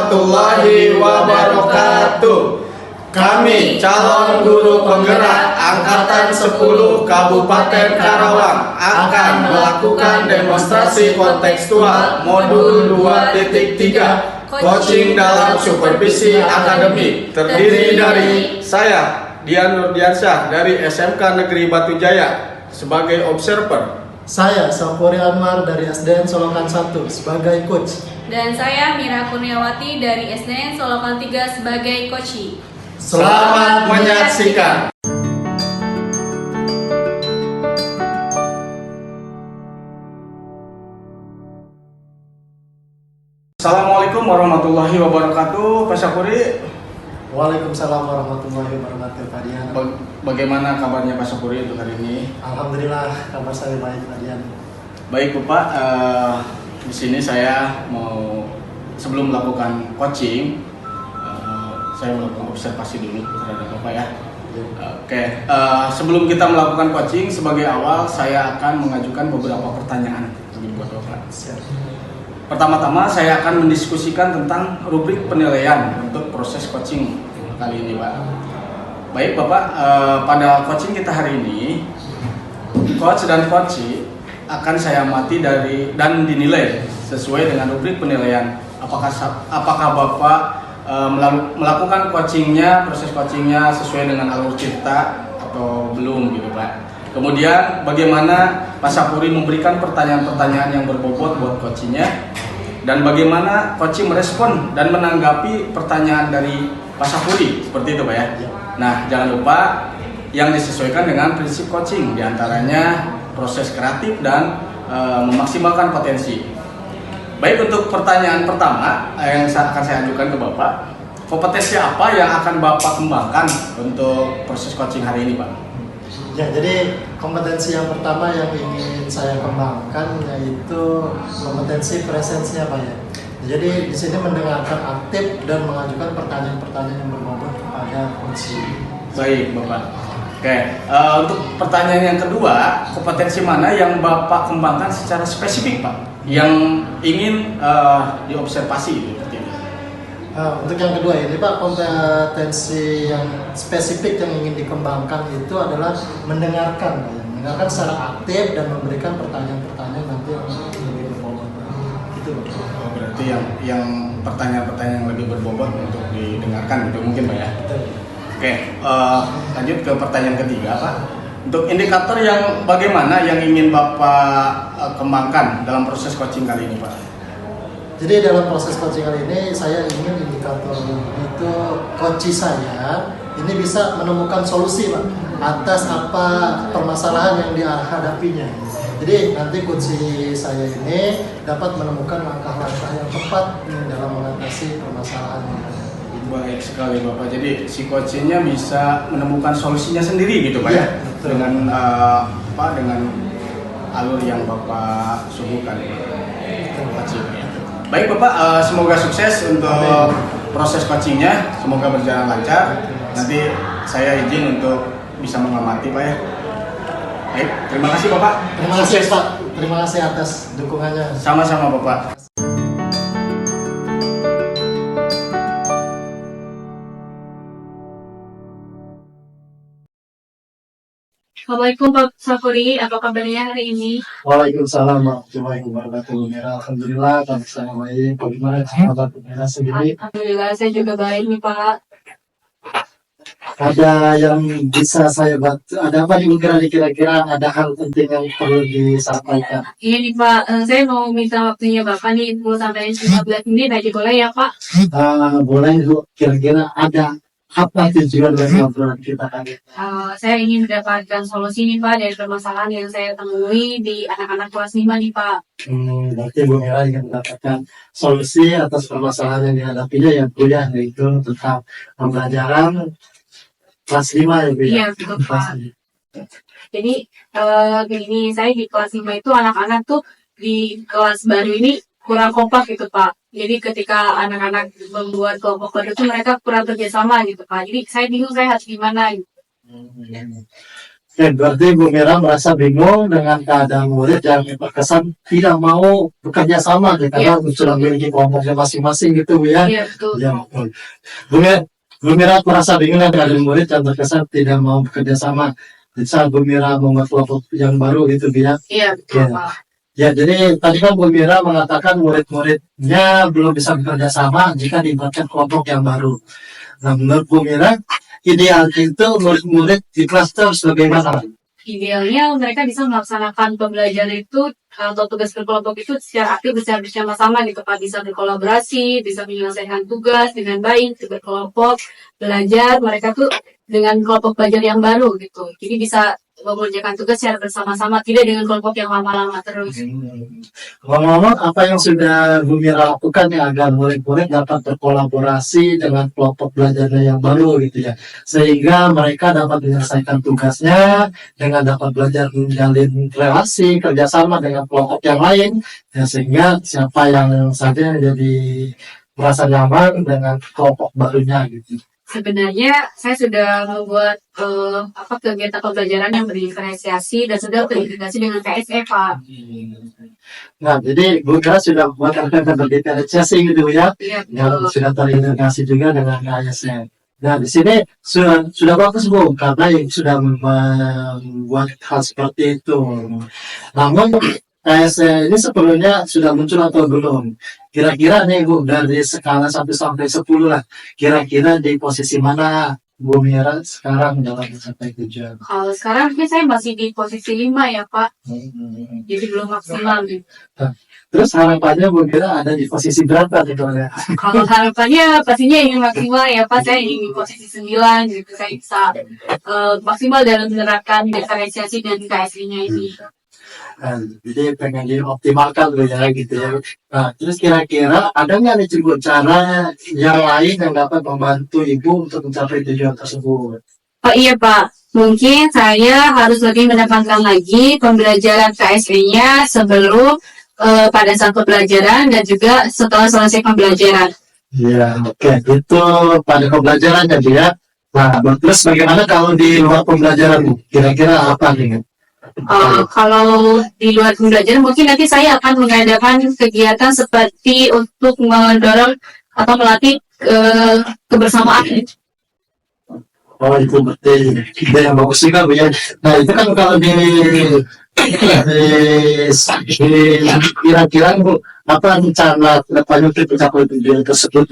warahmatullahi wabarakatuh. Kami calon guru penggerak Angkatan 10 Kabupaten Karawang akan melakukan demonstrasi kontekstual modul 2.3 coaching dalam supervisi akademik, terdiri dari saya Dian Nurdiansyah dari SMK Negeri Batu Jaya sebagai observer. Saya Sapori Anwar dari SDN Solokan 1 sebagai coach. Dan saya Mira Kurniawati dari SDN Solokan 3 sebagai coach. Selamat menyaksikan. Assalamualaikum warahmatullahi wabarakatuh, Pak Sapori. Waalaikumsalam warahmatullahi wabarakatuh, Pak Dian. Bagaimana kabarnya Pak Sapori untuk hari ini? Alhamdulillah, kabar saya baik, Pak Dian. Baik Bapak, di sini saya mau sebelum melakukan coaching, saya melakukan observasi dulu terhadap Bapak ya. Oke, sebelum kita melakukan coaching, sebagai awal saya akan mengajukan beberapa pertanyaan buat Bapak. Pertama-tama saya akan mendiskusikan tentang rubrik penilaian untuk proses coaching kali ini, Pak. Baik Bapak, pada coaching kita hari ini, coach dan coach akan saya amati dari dan dinilai sesuai dengan rubrik penilaian. Apakah Bapak melakukan coachingnya, proses coachingnya sesuai dengan alur cerita atau belum gitu Pak. Kemudian bagaimana Pak Sapori memberikan pertanyaan-pertanyaan yang berbobot buat coachingnya, dan bagaimana coaching merespon dan menanggapi pertanyaan dari Pak Sapori, seperti itu Pak ya. Nah jangan lupa yang disesuaikan dengan prinsip coaching, diantaranya proses kreatif dan memaksimalkan potensi. Baik, untuk pertanyaan pertama yang akan saya ajukan ke Bapak, kompetensi apa yang akan Bapak kembangkan untuk proses coaching hari ini Pak? Ya, jadi kompetensi yang pertama yang ingin saya kembangkan yaitu kompetensi presensinya, Pak ya. Jadi di sini mendengarkan aktif dan mengajukan pertanyaan-pertanyaan yang berbobot kepada coach. Baik, Bapak. Oke, untuk pertanyaan yang kedua, kompetensi mana yang Bapak kembangkan secara spesifik, Pak? Yang ingin diobservasi seperti ini. Untuk yang kedua ini Pak, kompetensi yang spesifik yang ingin dikembangkan itu adalah mendengarkan, Pak ya. Mendengarkan secara aktif dan memberikan pertanyaan-pertanyaan nanti yang lebih berbobot. Itu Pak. Oh, berarti yang pertanyaan-pertanyaan yang lebih berbobot untuk didengarkan itu mungkin Pak ya? Betul. Oke, lanjut ke pertanyaan ketiga Pak. Untuk indikator yang bagaimana yang ingin Bapak kembangkan dalam proses coaching kali ini Pak? Jadi dalam proses coaching kali ini saya ingin indikator itu coach saya ini bisa menemukan solusi Pak atas apa permasalahan yang dihadapinya. Jadi nanti coach saya ini dapat menemukan langkah-langkah yang tepat dalam mengatasi permasalahan yang ada. Baik sekali Bapak. Jadi si coachingnya bisa menemukan solusinya sendiri gitu Pak ya? Betul. Dengan dengan alur yang Bapak suguhkan. Coachingnya. Baik Bapak, semoga sukses untuk proses coachingnya, semoga berjalan lancar. Nanti saya izin untuk bisa mengamati Pak ya. Baik, terima kasih Bapak. Terima kasih Pak, terima kasih atas dukungannya. Sama-sama Bapak. Assalamualaikum Pak Sapori, apa kabarnya hari ini? Waalaikumsalam warahmatullahi wabarakatuh. Alhamdulillah, kami sama baik. Bagaimana kabar Mira sendiri? Alhamdulillah, saya juga baik nih Pak. Ada yang bisa saya bantu? Ada apa nih kira-kira ada hal penting yang perlu disampaikan? Iya nih Pak, saya mau minta waktunya Bapak nih 10 sampai 15 menit aja boleh ya Pak? Boleh, kira-kira ada apa tujuan dari obrolan kita kali ini? Saya ingin mendapatkan solusi nih Pak dari permasalahan yang saya temui di anak-anak kelas 5 nih Pak. Berarti Bu Mira ingin mendapatkan solusi atas permasalahan yang dihadapinya yang kuliah, yaitu tentang pembelajaran kelas 5 ya Bu ya? Iya betul Pak. Jadi begini, saya di kelas 5 itu anak-anak tuh di kelas baru ini kurang kompak gitu Pak. Jadi ketika anak-anak membuat kelompok baru itu mereka kurang kerjasama gitu Pak. Jadi saya bingung saya harus gimana gitu. Berarti Bu Mira merasa bingung dengan keadaan murid yang terkesan tidak mau bekerja sama gitu, karena sudah memiliki kelompoknya masing-masing gitu Bu ya. Iya, betul. Ya, betul. Bu Mira merasa bingung dengan keadaan murid yang terkesan tidak mau bekerja sama. Saat Bu Mira membuat kelompok yang baru gitu Bu ya. Iya, betul, Ya. Pak. Ya, jadi tadi kan Bu Mira mengatakan murid-muridnya belum bisa bekerja sama jika dibuatkan kelompok yang baru. Nah, menurut Bu Mira, ideal itu murid-murid di kelas itu harus bagaimana? Idealnya mereka bisa melaksanakan pembelajaran itu atau tugas berkelompok itu secara aktif, secara bersama-sama gitu Pak. Bisa berkolaborasi, bisa menyelesaikan tugas dengan baik, berkelompok, belajar, mereka tuh dengan kelompok belajar yang baru gitu. Jadi bisa mengerjakan tugas secara bersama-sama, tidak dengan kelompok yang lama-lama terus. Ngomong-ngomong, apa yang sudah Bu Mira lakukan ya agar murid-murid dapat berkolaborasi dengan kelompok belajarnya yang baru gitu ya, sehingga mereka dapat menyelesaikan tugasnya dengan dapat belajar menjalin relasi kerjasama dengan kelompok yang lain, ya, sehingga siapa yang saja jadi merasa nyaman dengan kelompok barunya gitu. Sebenarnya saya sudah membuat kegiatan pembelajaran yang berdiferensiasi dan sudah terintegrasi dengan KSE, Pak. Nah, jadi Bu Mira sudah membuat angka berdiferensiasi gitu ya, Iya, yang betul. sudah terintegrasi juga dengan ASN. Nah, di sini sudah bagus Bu, karena yang sudah membuat hal seperti itu. Namun ASN ini sebelumnya sudah muncul atau belum? Kira-kira nih Bu, dari skala 1 sampai 10 lah, kira-kira di posisi mana Bu Mira sekarang dalam mencapai tujuan? Kalau sekarang mungkin saya masih di posisi 5 ya, Pak. Jadi belum maksimal gitu. Terus harapannya Bu Mira ada di posisi berapa nih Bu? Kalau harapannya pastinya ingin maksimal ya Pak, saya ingin di posisi 9 gitu, saya bisa maksimal dalam menerapkan diferensiasi dan KSI-nya ini. Jadi pengen dioptimalkan Bu ya gitu ya. Nah, terus kira-kira ada nggak nih Cibu cara yang lain yang dapat membantu Ibu untuk mencapai tujuan tersebut? Oh iya Pak, mungkin saya harus lebih menekankan lagi pembelajaran KSI-nya sebelum pada saat pembelajaran dan juga setelah selesai pembelajaran. Ya, oke. Itu pada pembelajarannya dia. Nah, terus bagaimana kalau di luar pembelajaran Bu? Kira-kira apa nih? Kalau di luar pembelajaran mungkin nanti saya akan mengadakan kegiatan seperti untuk mendorong atau melatih kebersamaan. Oh, itu berarti ide yang bagus juga Bu ya. Nah, itu kan kalau di kira-kira Bu, apa rencana kedepannya untuk mencapai tujuan tersebut?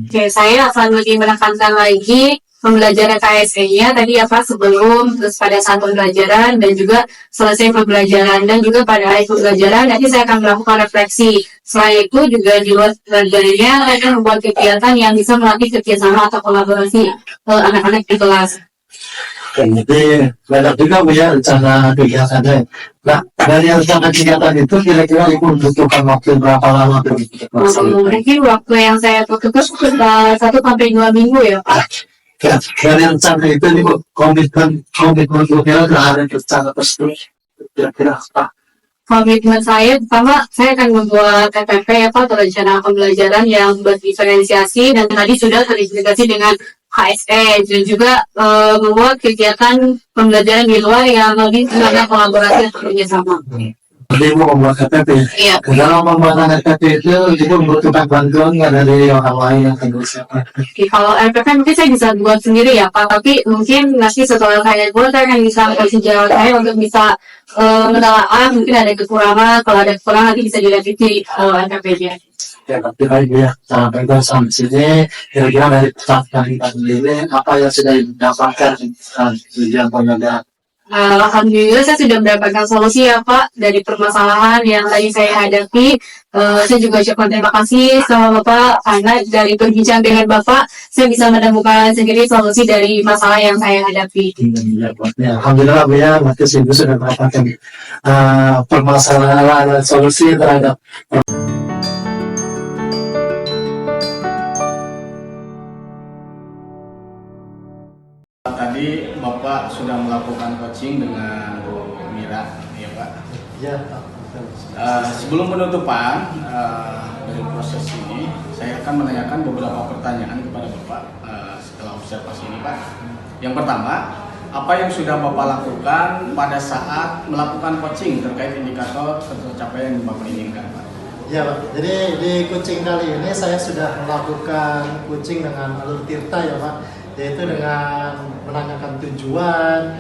Oke, saya akan lebih menekankan lagi pembelajaran KSE-nya tadi ya Pak, sebelum, terus pada saat pembelajaran dan juga selesai pembelajaran, dan juga pada akhir pembelajaran nanti saya akan melakukan refleksi. Selain itu juga di luar pembelajarannya saya akan membuat kegiatan yang bisa melatih kerjasama atau kolaborasi anak-anak di kelas. Jadi banyak juga Bu ya rencana kegiatannya. Nah, dari rencana kegiatan itu kira-kira Ibu membutuhkan waktu berapa lama tuh? Mungkin waktu yang saya butuhkan sekitar 1 sampai 2 minggu ya Pak. Dari rencana itu nih Bu, komitmen Bu Mira terhadap rencana tersebut kira-kira apa? Komitmen saya pertama, saya akan membuat TPP ya Pak, atau rencana pembelajaran yang berdiferensiasi dan tadi sudah terintegrasi dengan HSE, dan juga membuat kegiatan pembelajaran di luar yang lebih tenaga kolaborasi atau kerjasama. Jadi Ibu membuat KTP. Iya. Dalam membuat KTP itu Ibu membutuhkan bantuan nggak dari orang lain yang akan siapa? Oke, kalau RPP mungkin saya bisa buat sendiri ya Pak, tapi mungkin nanti setelah saya buat saya akan bisa kasih jalan saya untuk bisa menelaah mungkin ada kekurangan, kalau ada kekurangan nanti bisa direvisi RPP-nya. Ya, tapi baik ya, sampai ke sampai sini, kira-kira dari saat kali ini, apa yang sudah didapatkan tujuan pembelajaran? Alhamdulillah saya sudah mendapatkan solusi ya Pak dari permasalahan yang tadi saya hadapi. Saya juga ucapkan terima kasih sama Bapak karena dari berbincang dengan Bapak saya bisa menemukan sendiri solusi dari masalah yang saya hadapi. Ya, alhamdulillah Bu ya, berarti Ibu sudah mendapatkan permasalahan solusi terhadap Tadi Bapak sudah melakukan coaching dengan Bu Mira, ya Pak. ya. Sebelum penutupan dari proses ini, saya akan menanyakan beberapa pertanyaan kepada Bapak setelah observasi ini, Pak. Yang pertama, apa yang sudah Bapak lakukan pada saat melakukan coaching terkait indikator tercapaian yang Bapak inginkan, Pak? Ya Pak, jadi di coaching kali ini saya sudah melakukan coaching dengan alur tirta ya Pak, yaitu dengan menanyakan tujuan,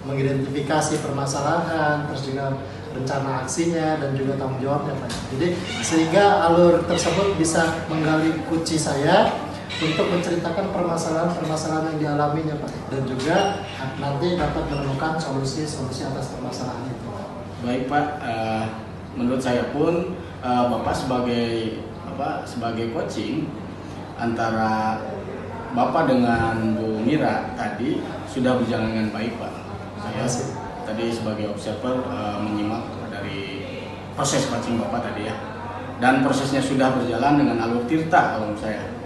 mengidentifikasi permasalahan, terus juga rencana aksinya dan juga tanggung jawabnya Pak. Jadi sehingga alur tersebut bisa menggali kunci saya untuk menceritakan permasalahan-permasalahan yang dialaminya Pak, dan juga nanti dapat menemukan solusi-solusi atas permasalahan itu. Baik Pak, menurut saya pun Bapak sebagai coaching antara Bapak dengan Bu Mira tadi sudah berjalan dengan baik Pak. Saya tadi sebagai observer menyimak dari proses coaching Bapak tadi ya, dan prosesnya sudah berjalan dengan alur tirta kalau menurut saya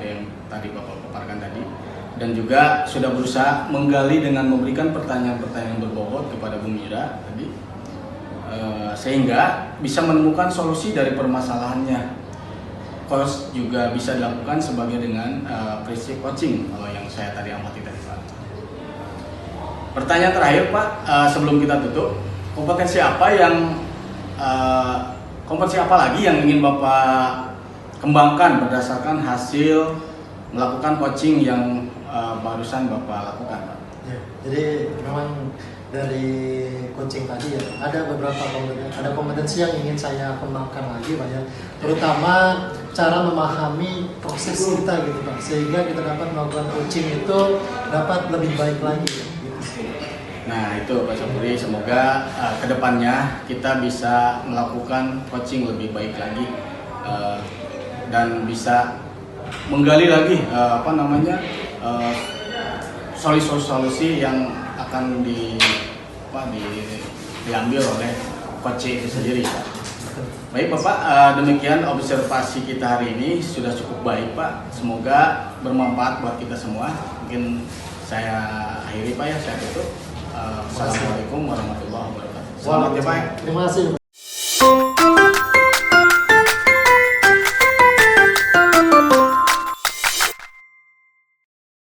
yang tadi Bapak paparkan tadi, dan juga sudah berusaha menggali dengan memberikan pertanyaan-pertanyaan berbobot kepada Bu Mira tadi, sehingga bisa menemukan solusi dari permasalahannya. Coach juga bisa dilakukan sebagai dengan prinsip coaching kalau yang saya tadi amati tadi Pak. Pertanyaan terakhir Pak, sebelum kita tutup, kompetensi lagi yang ingin Bapak kembangkan berdasarkan hasil melakukan coaching yang barusan Bapak lakukan, Pak? Ya, jadi memang dari coaching tadi ya ada beberapa kompetensi yang ingin saya kembangkan lagi Pak ya, terutama cara memahami proses kita gitu Pak, sehingga kita dapat melakukan coaching itu dapat lebih baik lagi ya. Nah itu Pak Syafri, semoga kedepannya kita bisa melakukan coaching lebih baik lagi dan bisa menggali lagi solusi-solusi yang akan diambil oleh coaching itu sendiri Pak. Baik Bapak, demikian observasi kita hari ini sudah cukup baik Pak, semoga bermanfaat buat kita semua. Mungkin saya akhiri Pak ya, saya tutup. Assalamualaikum warahmatullahi wabarakatuh. Selamat ya Pak. Terima kasih.